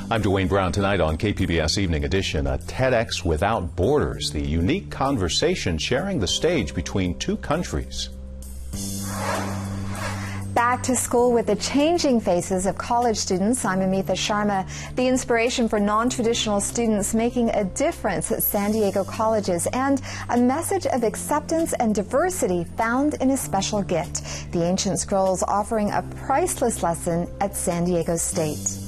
I'm Dwayne Brown. Tonight on KPBS Evening Edition, a TEDx Without Borders, the unique conversation sharing the stage between two countries. Back to school with the changing faces of college students. I'm Amitha Sharma. The inspiration for non-traditional students making a difference at San Diego colleges, and a message of acceptance and diversity found in a special gift. The ancient scrolls offering a priceless lesson at San Diego State.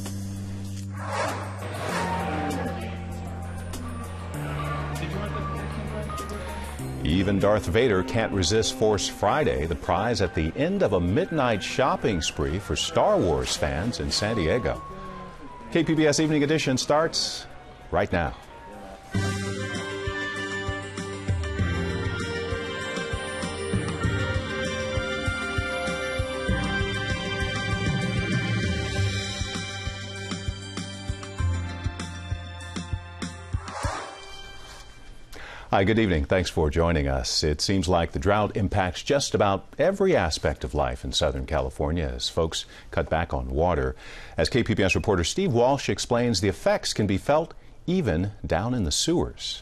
Even Darth Vader can't resist Force Friday, the prize at the end of a midnight shopping spree for Star Wars fans in San Diego. KPBS Evening Edition starts right now. Hi, good evening. Thanks for joining us. It seems like the drought impacts just about every aspect of life in Southern California as folks cut back on water. As KPBS reporter Steve Walsh explains, the effects can be felt even down in the sewers.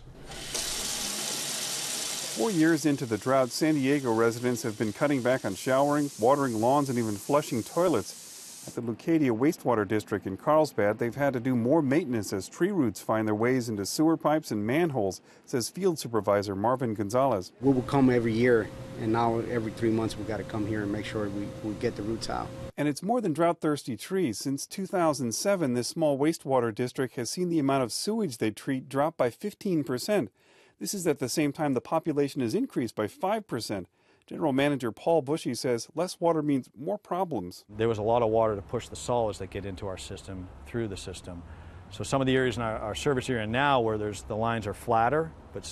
4 years into the drought, San Diego residents have been cutting back on showering, watering lawns, and even flushing toilets. At the Leucadia Wastewater District in Carlsbad, they've had to do more maintenance as tree roots find their ways into sewer pipes and manholes, says Field Supervisor Marvin Gonzalez. We will come every year, and now every 3 months we've got to come here and make sure we get the roots out. And it's more than drought-thirsty trees. Since 2007, this small wastewater district has seen the amount of sewage they treat drop by 15%. This is at the same time the population has increased by 5%. General Manager Paul Bushy says less water means more problems. There was a lot of water to push the solids that get into our system through the system. So some of the areas in our service area now where the lines are flatter, but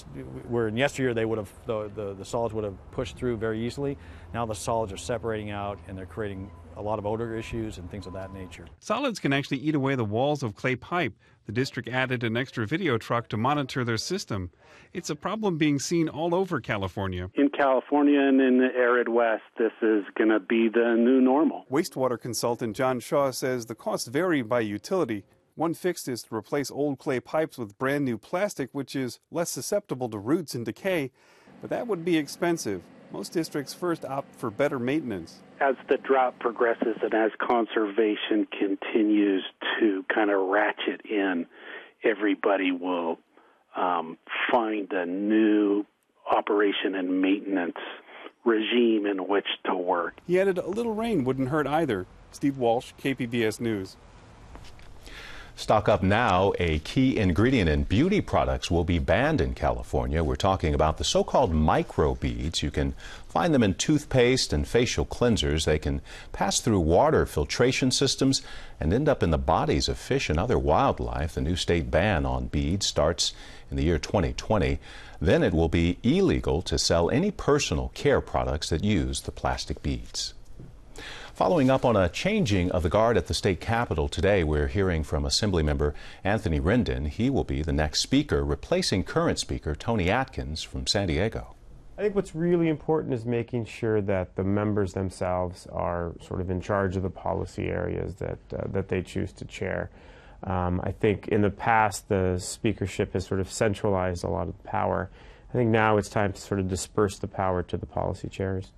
where in yesteryear they would have the solids would have pushed through very easily. Now the solids are separating out and they're creating a lot of odor issues and things of that nature. Solids can actually eat away the walls of clay pipe. The district added an extra video truck to monitor their system. It's a problem being seen all over California. In California and in the arid West, this is going to be the new normal. Wastewater consultant John Shaw says the costs vary by utility. One fix is to replace old clay pipes with brand new plastic, which is less susceptible to roots and decay, but that would be expensive. Most districts first opt for better maintenance. As the drought progresses and as conservation continues to kind of ratchet in, everybody will find a new operation and maintenance regime in which to work. He added a little rain wouldn't hurt either. Steve Walsh, KPBS News. Stock up now. A key ingredient in beauty products will be banned in California. We're talking about the so-called microbeads. You can find them in toothpaste and facial cleansers. They can pass through water filtration systems and end up in the bodies of fish and other wildlife. The new state ban on beads starts in the year 2020. Then it will be illegal to sell any personal care products that use the plastic beads. Following up on a changing of the guard at the state capitol today, we're hearing from Assemblymember Anthony Rendon. He will be the next speaker, replacing current Speaker Tony Atkins from San Diego. I think what's really important is making sure that the members themselves are sort of in charge of the policy areas that they choose to chair. I think in the past the speakership has sort of centralized a lot of the power. I think now it's time to sort of disperse the power to the policy chairs.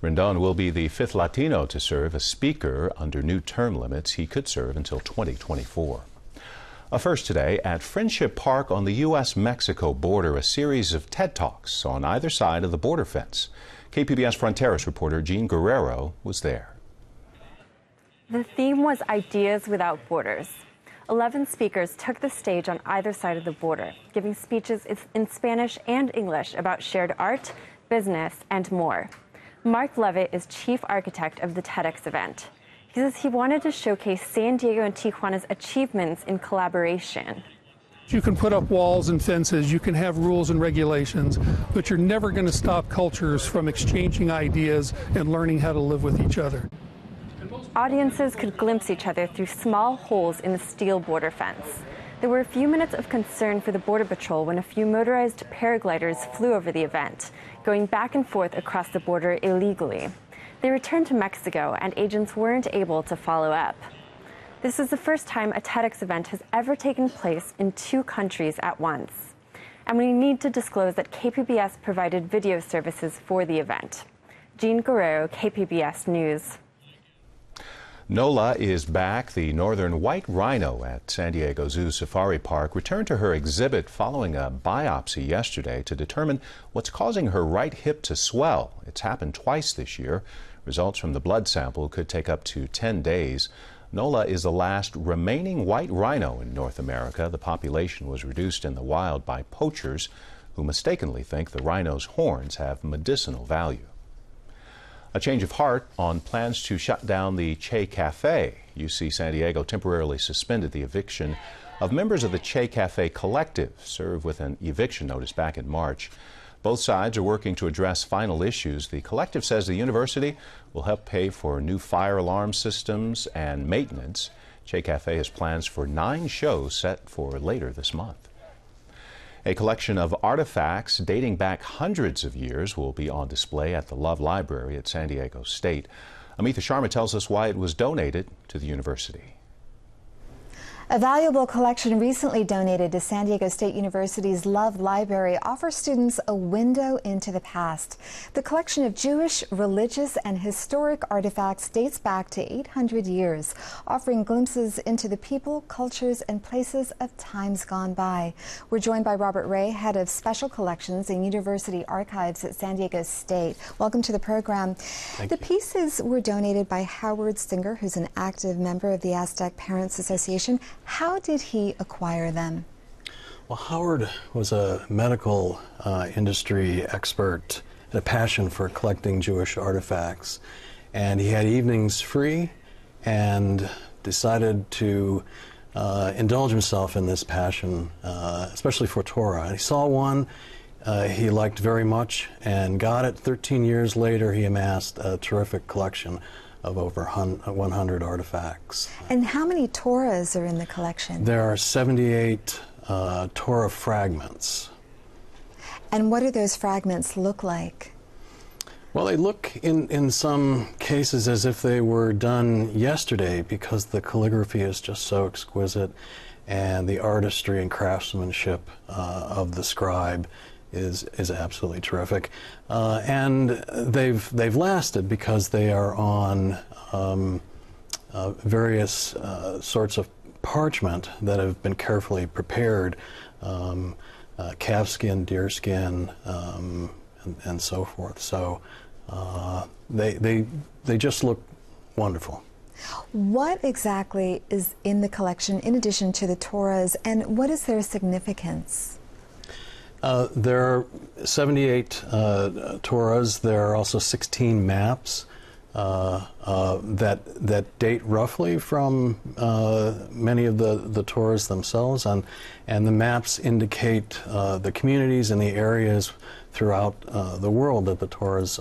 Rendon will be the fifth Latino to serve as Speaker under new term limits. He could serve until 2024. A first today at Friendship Park on the U.S.-Mexico border, a series of TED Talks on either side of the border fence. KPBS Fronteras reporter Jean Guerrero was there. The theme was Ideas Without Borders. 11 speakers took the stage on either side of the border, giving speeches in Spanish and English about shared art, business, and more. Mark Levitt is chief architect of the TEDx event. He says he wanted to showcase San Diego and Tijuana's achievements in collaboration. You can put up walls and fences, you can have rules and regulations, but you're never going to stop cultures from exchanging ideas and learning how to live with each other. Audiences could glimpse each other through small holes in the steel border fence. There were a few minutes of concern for the Border Patrol when a few motorized paragliders flew over the event, going back and forth across the border illegally. They returned to Mexico, and agents weren't able to follow up. This is the first time a TEDx event has ever taken place in 2 countries at once. And we need to disclose that KPBS provided video services for the event. Jean Guerrero, KPBS News. NOLA is back. The northern white rhino at San Diego Zoo Safari Park returned to her exhibit following a biopsy yesterday to determine what's causing her right hip to swell. It's happened twice this year. Results from the blood sample could take up to 10 days. NOLA is the last remaining white rhino in North America. The population was reduced in the wild by poachers who mistakenly think the rhino's horns have medicinal value. A change of heart on plans to shut down the Che Cafe. UC San Diego temporarily suspended the eviction of members of the Che Cafe collective, served with an eviction notice back in March. Both sides are working to address final issues. The collective says the university will help pay for new fire alarm systems and maintenance. Che Cafe has plans for 9 shows set for later this month. A collection of artifacts dating back hundreds of years will be on display at the Love Library at San Diego State. Amitha Sharma tells us why it was donated to the university. A valuable collection recently donated to San Diego State University's Love Library offers students a window into the past. The collection of Jewish, religious, and historic artifacts dates back to 800 years, offering glimpses into the people, cultures, and places of times gone by. We're joined by Robert Ray, head of special collections and university archives at San Diego State. Welcome to the program. The pieces were donated by Howard Singer, who's an active member of the Aztec Parents Association. How did he acquire them? Well, Howard was a medical industry expert and a passion for collecting Jewish artifacts. And he had evenings free and decided to indulge himself in this passion, especially for Torah. And he saw one he liked very much and got it. 13 years later, he amassed a terrific collection of over 100 artifacts. And how many Torahs are in the collection? There are 78 Torah fragments. And what do those fragments look like? Well, they look in some cases as if they were done yesterday because the calligraphy is just so exquisite and the artistry and craftsmanship of the scribe is absolutely terrific, and they've lasted because they are on various sorts of parchment that have been carefully prepared, calf skin, deer skin, and so forth. So they just look wonderful. What exactly is in the collection in addition to the Torahs, and what is their significance? There are 78 Torahs. There are also 16 maps that date roughly from many of the Torahs themselves, and the maps indicate the communities and the areas throughout the world that the Torahs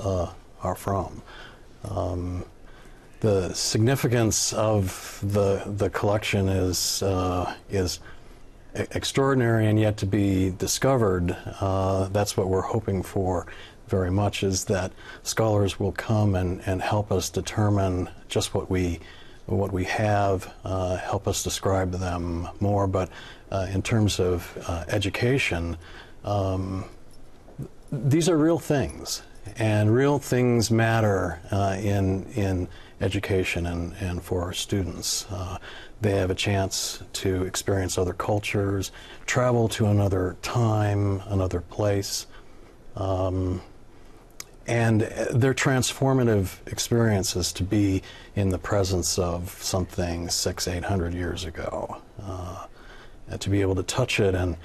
are from. The significance of the collection is extraordinary and yet to be discovered. That's what we're hoping for very much, is that scholars will come and help us determine just what we have, help us describe them more. But in terms of education, these are real things, and real things matter in education and for our students. They have a chance to experience other cultures, travel to another time, another place, and they're transformative experiences to be in the presence of something 600-800 years ago, to be able to touch it. And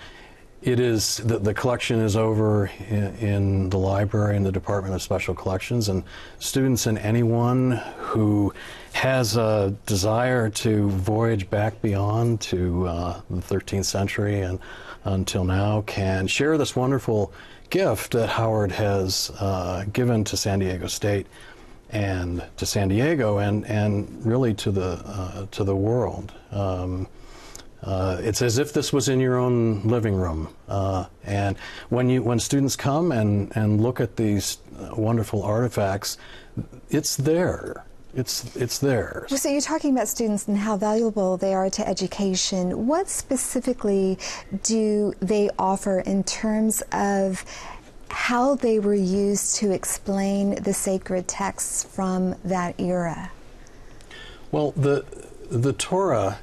it is, the collection is over in the library in the Department of Special Collections, and students and anyone who has a desire to voyage back beyond to the 13th century and until now can share this wonderful gift that Howard has given to San Diego State and to San Diego and really to the world. It's as if this was in your own living room, and when students come and look at these wonderful artifacts, it's there. It's theirs. So you're talking about students and how valuable they are to education. What specifically do they offer in terms of how they were used to explain the sacred texts from that era? Well, the Torah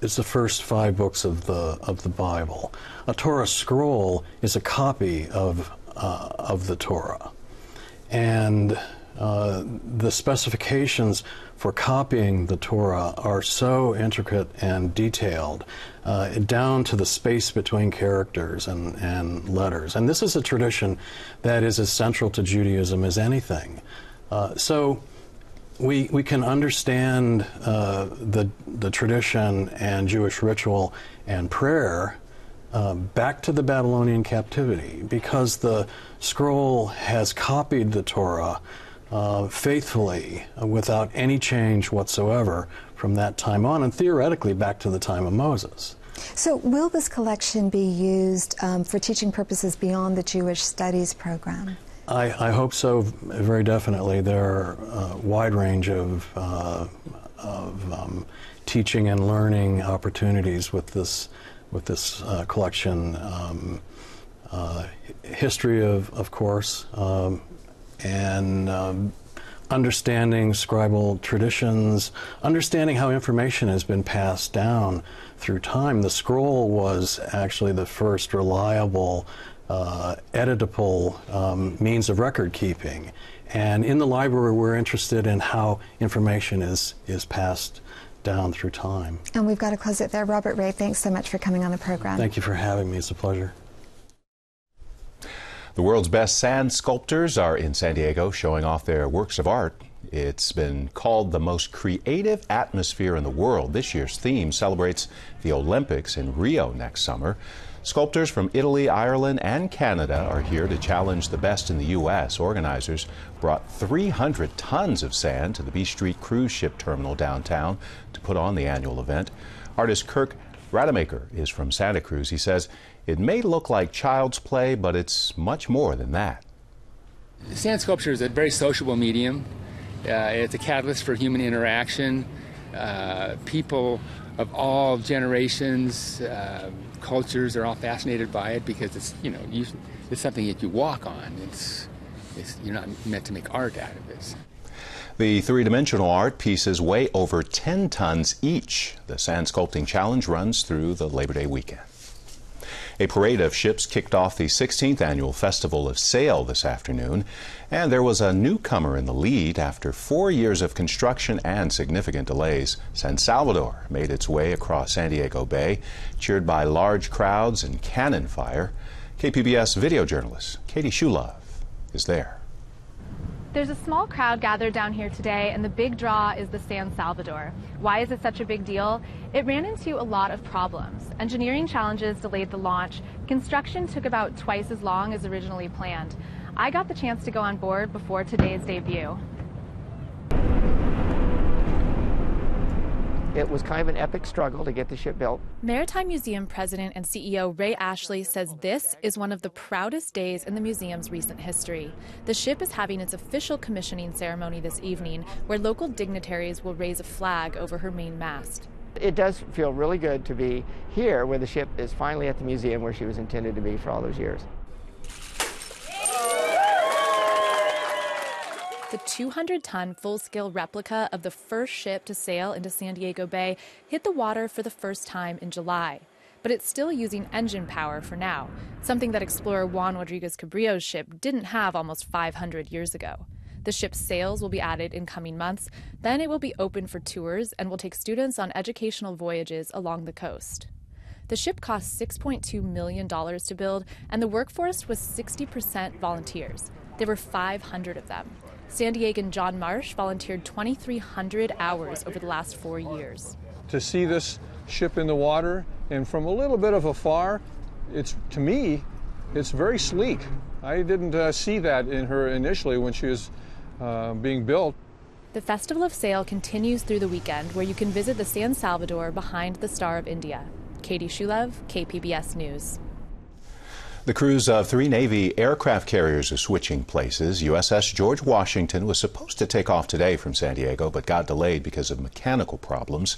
is the first 5 books of the Bible. A Torah scroll is a copy of the Torah, and the specifications for copying the Torah are so intricate and detailed, down to the space between characters and letters. And this is a tradition that is as central to Judaism as anything. So we can understand the tradition and Jewish ritual and prayer back to the Babylonian captivity, because the scroll has copied the Torah faithfully, without any change whatsoever from that time on, and theoretically back to the time of Moses. So will this collection be used for teaching purposes beyond the Jewish Studies program? I hope so, very definitely. There are a wide range of teaching and learning opportunities with this collection. History, of course, and understanding scribal traditions, understanding how information has been passed down through time. The scroll was actually the first reliable, editable means of record keeping. And in the library, we're interested in how information is passed down through time. And we've got to close it there. Robert Ray, thanks so much for coming on the program. Thank you for having me. It's a pleasure. The world's best sand sculptors are in San Diego showing off their works of art. It's been called the most creative atmosphere in the world. This year's theme celebrates the Olympics in Rio next summer. Sculptors from Italy, Ireland, and Canada are here to challenge the best in the U.S. Organizers brought 300 tons of sand to the B Street cruise ship terminal downtown to put on the annual event. Artist Kirk Rademacher is from Santa Cruz. He says it may look like child's play, but it's much more than that. Sand sculpture is a very sociable medium. It's a catalyst for human interaction. People of all generations, cultures are all fascinated by it because it's, it's something that you walk on. You're not meant to make art out of this. The three-dimensional art pieces weigh over 10 tons each. The Sand Sculpting Challenge runs through the Labor Day weekend. A parade of ships kicked off the 16th annual Festival of Sail this afternoon, and there was a newcomer in the lead after 4 years of construction and significant delays. San Salvador made its way across San Diego Bay, cheered by large crowds and cannon fire. KPBS video journalist Katie Shulov is there. There's a small crowd gathered down here today, and the big draw is the San Salvador. Why is it such a big deal? It ran into a lot of problems. Engineering challenges delayed the launch. Construction took about twice as long as originally planned. I got the chance to go on board before today's debut. It was kind of an epic struggle to get the ship built. Maritime Museum President and CEO Ray Ashley says this is one of the proudest days in the museum's recent history. The ship is having its official commissioning ceremony this evening, where local dignitaries will raise a flag over her main mast. It does feel really good to be here, where the ship is finally at the museum where she was intended to be for all those years. The 200-ton full-scale replica of the first ship to sail into San Diego Bay hit the water for the first time in July. But it's still using engine power for now, something that explorer Juan Rodriguez Cabrillo's ship didn't have almost 500 years ago. The ship's sails will be added in coming months. Then it will be open for tours and will take students on educational voyages along the coast. The ship cost $6.2 million to build, and the workforce was 60% volunteers. There were 500 of them. San Diegan John Marsh volunteered 2,300 hours over the last 4 years. To see this ship in the water, and from a little bit of afar, to me, it's very sleek. I didn't see that in her initially when she was being built. The Festival of Sail continues through the weekend, where you can visit the San Salvador behind the Star of India. Katie Shulov, KPBS News. The crews of 3 Navy aircraft carriers are switching places. USS George Washington was supposed to take off today from San Diego, but got delayed because of mechanical problems.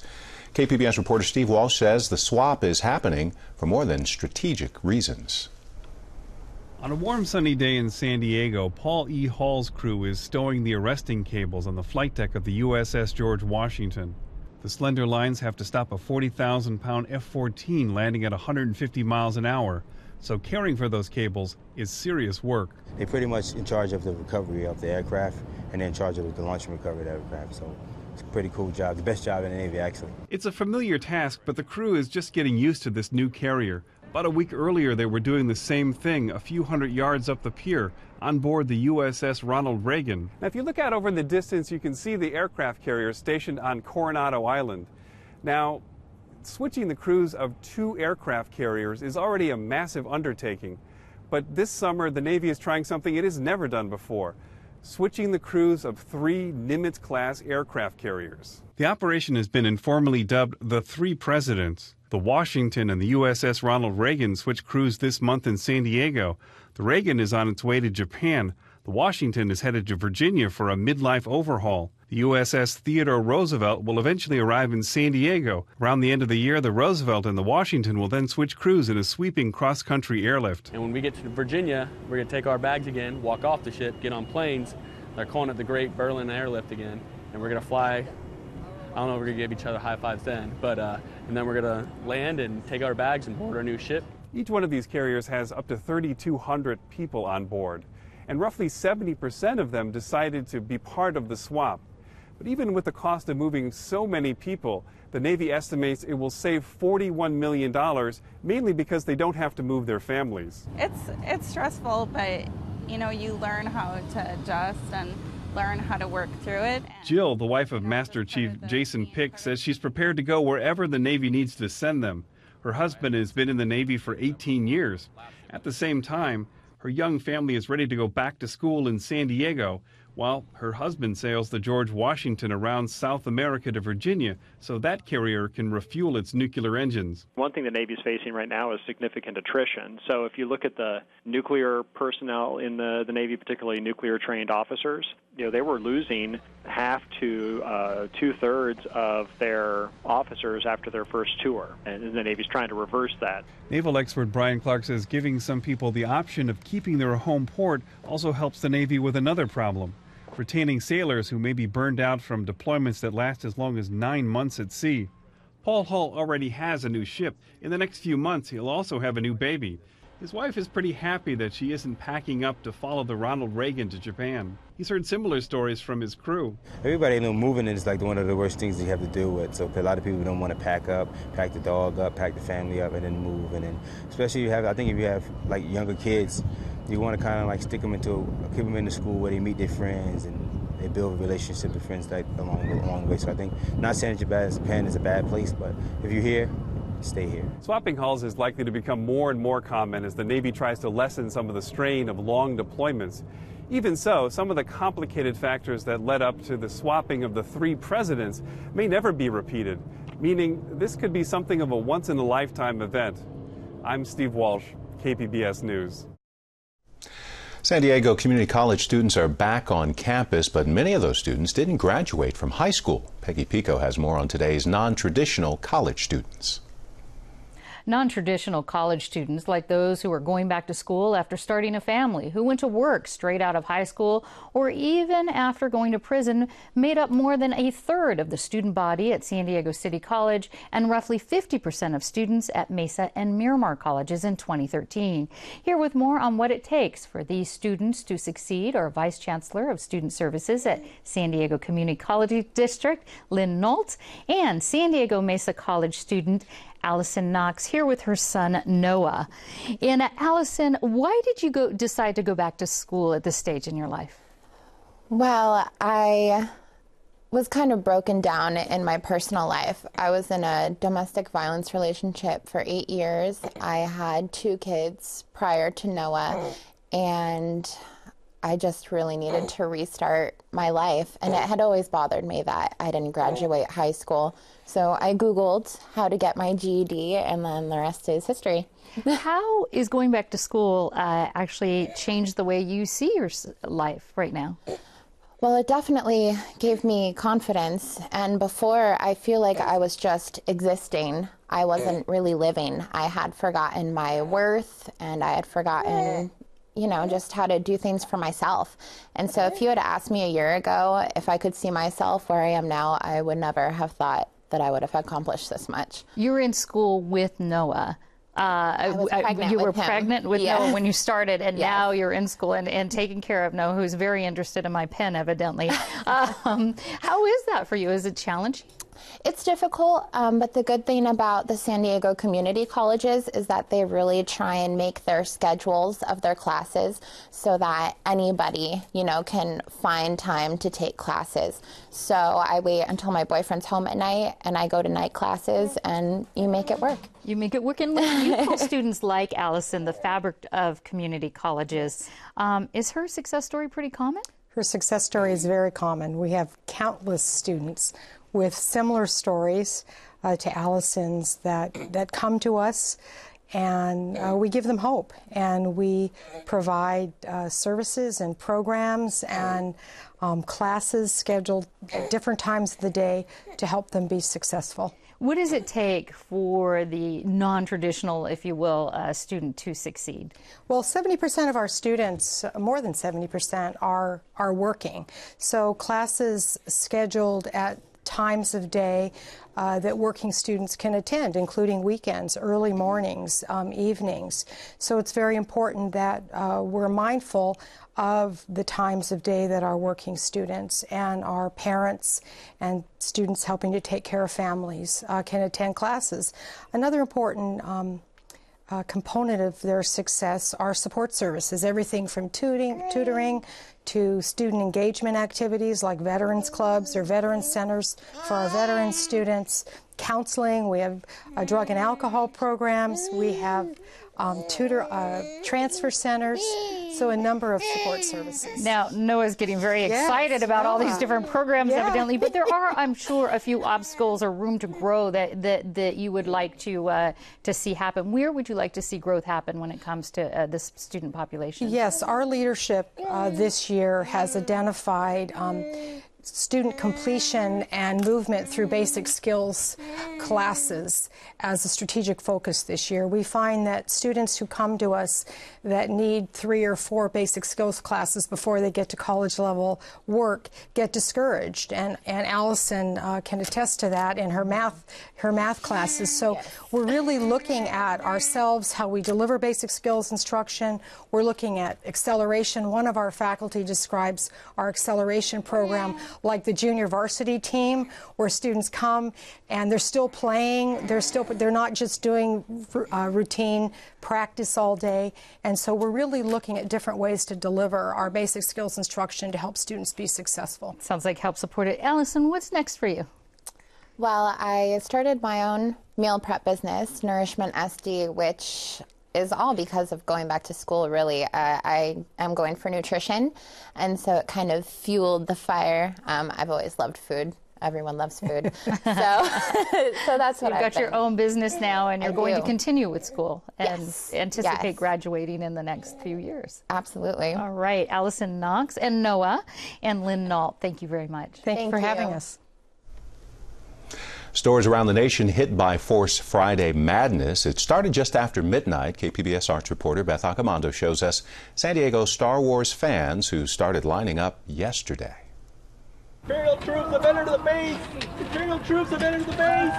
KPBS reporter Steve Walsh says the swap is happening for more than strategic reasons. On a warm, sunny day in San Diego, Paul E. Hall's crew is stowing the arresting cables on the flight deck of the USS George Washington. The slender lines have to stop a 40,000-pound F-14 landing at 150 miles an hour. So caring for those cables is serious work. They're pretty much in charge of the recovery of the aircraft and they're in charge of the launch and recovery of the aircraft. So it's a pretty cool job, the best job in the Navy, actually. It's a familiar task, but the crew is just getting used to this new carrier. About a week earlier, they were doing the same thing a few hundred yards up the pier on board the USS Ronald Reagan. Now, if you look out over in the distance, you can see the aircraft carrier stationed on Coronado Island. Now, switching the crews of 2 aircraft carriers is already a massive undertaking. But this summer, the Navy is trying something it has never done before, switching the crews of 3 Nimitz-class aircraft carriers. The operation has been informally dubbed the 3 Presidents. The Washington and the USS Ronald Reagan switch crews this month in San Diego. The Reagan is on its way to Japan. The Washington is headed to Virginia for a midlife overhaul. The USS Theodore Roosevelt will eventually arrive in San Diego. Around the end of the year, the Roosevelt and the Washington will then switch crews in a sweeping cross-country airlift. And when we get to Virginia, we're going to take our bags again, walk off the ship, get on planes. They're calling it the Great Berlin Airlift again. And we're going to fly. I don't know if we're going to give each other high fives then, but and then we're going to land and take our bags and board our new ship. Each one of these carriers has up to 3,200 people on board, and roughly 70% of them decided to be part of the swap. But even with the cost of moving so many people, the Navy estimates it will save $41 million, mainly because they don't have to move their families. It's stressful, but you know, you learn how to adjust and learn how to work through it. Jill, the wife of Master Chief Jason Pick, says she's prepared to go wherever the Navy needs to send them. Her husband has been in the Navy for 18 years. At the same time, her young family is ready to go back to school in San Diego, while her husband sails the George Washington around South America to Virginia so that carrier can refuel its nuclear engines. One thing the Navy is facing right now is significant attrition. So if you look at the nuclear personnel in the Navy, particularly nuclear-trained officers, you know, they were losing half to two-thirds of their officers after their first tour, and the Navy's trying to reverse that. Naval expert Brian Clark says giving some people the option of keeping their home port also helps the Navy with another problem: retaining sailors who may be burned out from deployments that last as long as 9 months at sea. Paul Hull already has a new ship. In the next few months, he'll also have a new baby. His wife is pretty happy that she isn't packing up to follow the Ronald Reagan to Japan. He's heard similar stories from his crew. Everybody knows moving is like one of the worst things you have to deal with. So a lot of people don't want to pack up, pack the dog up, pack the family up, and then move. And then, especially if you have like younger kids, you want to kind of like keep them in the school where they meet their friends and they build a relationship with friends like along the way. So I think, not saying Japan is a bad place, but if you're here, stay here. Swapping hulls is likely to become more and more common as the Navy tries to lessen some of the strain of long deployments. Even so, some of the complicated factors that led up to the swapping of the 3 presidents may never be repeated, meaning this could be something of a once-in-a-lifetime event. I'm Steve Walsh, KPBS News. San Diego Community College students are back on campus, but many of those students didn't graduate from high school. Peggy Pico has more on today's non-traditional college students. Non-traditional college students, like those who are going back to school after starting a family, who went to work straight out of high school, or even after going to prison, made up more than a third of the student body at San Diego City College and roughly 50% of students at Mesa and Miramar colleges in 2013. Here with more on what it takes for these students to succeed are Vice Chancellor of Student Services at San Diego Community College District, Lynn Nault, and San Diego Mesa College student Allison Knox, here with her son Noah. And Allison, why did you decide to go back to school at this stage in your life? Well, I was kind of broken down in my personal life. I was in a domestic violence relationship for 8 years. I had 2 kids prior to Noah, and I just really needed to restart my life. And it had always bothered me that I didn't graduate high school. So I Googled how to get my GED, and then the rest is history. How is going back to school actually changed the way you see your life right now? Well, it definitely gave me confidence. And before, I feel like I was just existing. I wasn't really living. I had forgotten my worth, and I had forgotten, you know, just how to do things for myself. And so if you had asked me a year ago if I could see myself where I am now, I would never have thought that I would have accomplished this much. You were in school with Noah. You were pregnant with Noah when you started, and now you're in school and taking care of Noah, who's very interested in my pen, evidently. How is that for you? Is it challenging? It's difficult, but the good thing about the San Diego community colleges is that they really try and make their schedules of their classes so that anybody, you know, can find time to take classes. So I wait until my boyfriend's home at night, and I go to night classes, and you make it work. You make it work. And you call students like Allison the fabric of community colleges. Is her success story pretty common? Her success story is very common. We have countless students with similar stories to Allison's that come to us, and we give them hope, and we provide services and programs and classes scheduled at different times of the day to help them be successful. What does it take for the non-traditional, if you will, student to succeed? Well, 70% of our students, more than 70%, are working. So classes scheduled at times of day that working students can attend, including weekends, early mornings, evenings. So it's very important that we're mindful of the times of day that our working students and our parents and students helping to take care of families can attend classes. Another important component of their success are support services, everything from tutoring to student engagement activities like veterans clubs or veterans centers for our veterans students, counseling. We have drug and alcohol programs. We have transfer centers, so a number of support services. Now, Noah's getting very excited about all these different programs, evidently, but there are, I'm sure, a few obstacles or room to grow that you would like to see happen. Where would you like to see growth happen when it comes to this student population? Yes, our leadership this year has identified student completion and movement through basic skills classes as a strategic focus this year. We find that students who come to us that need 3 or 4 basic skills classes before they get to college level work get discouraged, and Allison can attest to that in her math classes. So we're really looking at ourselves, how we deliver basic skills instruction. We're looking at acceleration. One of our faculty describes our acceleration program like the junior varsity team, where students come and they're still playing, they're not just doing routine practice all day. And so we're really looking at different ways to deliver our basic skills instruction to help students be successful. Sounds like help supported. Allison, what's next for you? Well, I started my own meal prep business, Nourishment SD, which is all because of going back to school, really. I am going for nutrition, and so it kind of fueled the fire. I've always loved food. Everyone loves food. So that's what You've got your own business now, and you're going to continue with school and anticipate graduating in the next few years. Absolutely. All right. Allison Knox and Noah and Lynn Nault, thank you very much. Thank you for having us. Stores around the nation hit by Force Friday madness. It started just after midnight. KPBS arts reporter Beth Accomando shows us San Diego Star Wars fans who started lining up yesterday. Imperial troops have entered the base! Imperial troops have entered the base!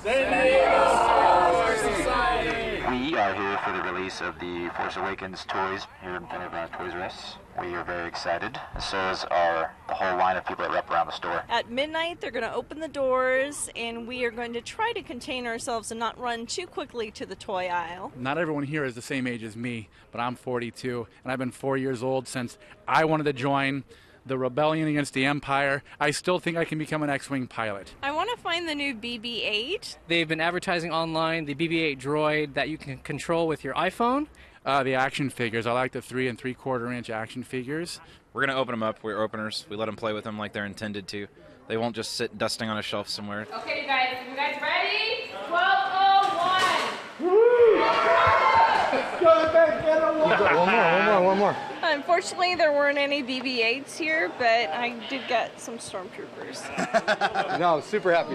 San Diego Star Wars Society! We are here for the release of the Force Awakens toys here in front of Toys R Us. We are very excited. So is the whole line of people that wrap around the store. At midnight, they're going to open the doors, and we are going to try to contain ourselves and not run too quickly to the toy aisle. Not everyone here is the same age as me, but I'm 42, and I've been 4 years old since I wanted to join the rebellion against the Empire. I still think I can become an X-Wing pilot. I want to find the new BB-8. They've been advertising online the BB-8 droid that you can control with your iPhone. The action figures. I like the 3 3/4 inch action figures. We're going to open them up. We're openers. We let them play with them like they're intended to. They won't just sit dusting on a shelf somewhere. Okay, you guys ready? 12:01. One more. Unfortunately, there weren't any BB-8s here, but I did get some stormtroopers. No, super happy.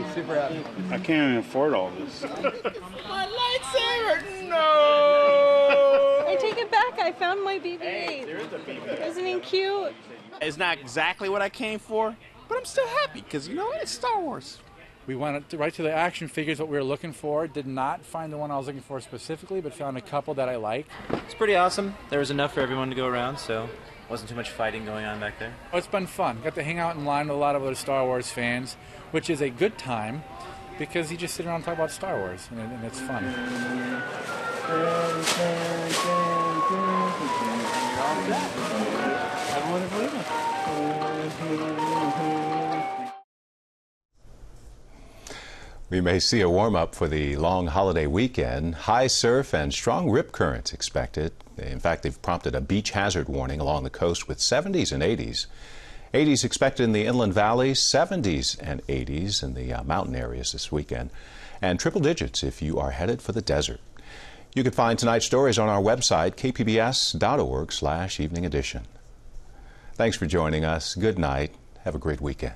I can't even afford all this. My lightsaber! No! I take it back. I found my BB-8. Hey, there is a BB-8. Isn't he cute? It's not exactly what I came for, but I'm still happy because, you know, it's Star Wars. We went right to the action figures, what we were looking for. Did not find the one I was looking for specifically, but found a couple that I liked. It's pretty awesome. There was enough for everyone to go around, so wasn't too much fighting going on back there. Oh, it's been fun. Got to hang out in line with a lot of other Star Wars fans, which is a good time because you just sit around and talk about Star Wars, and it's fun. We may see a warm-up for the long holiday weekend. High surf and strong rip currents expected. In fact, they've prompted a beach hazard warning along the coast with 70s and 80s. 80s expected in the inland valleys, 70s and 80s in the mountain areas this weekend, and triple digits if you are headed for the desert. You can find tonight's stories on our website, kpbs.org/evening edition. Thanks for joining us. Good night. Have a great weekend.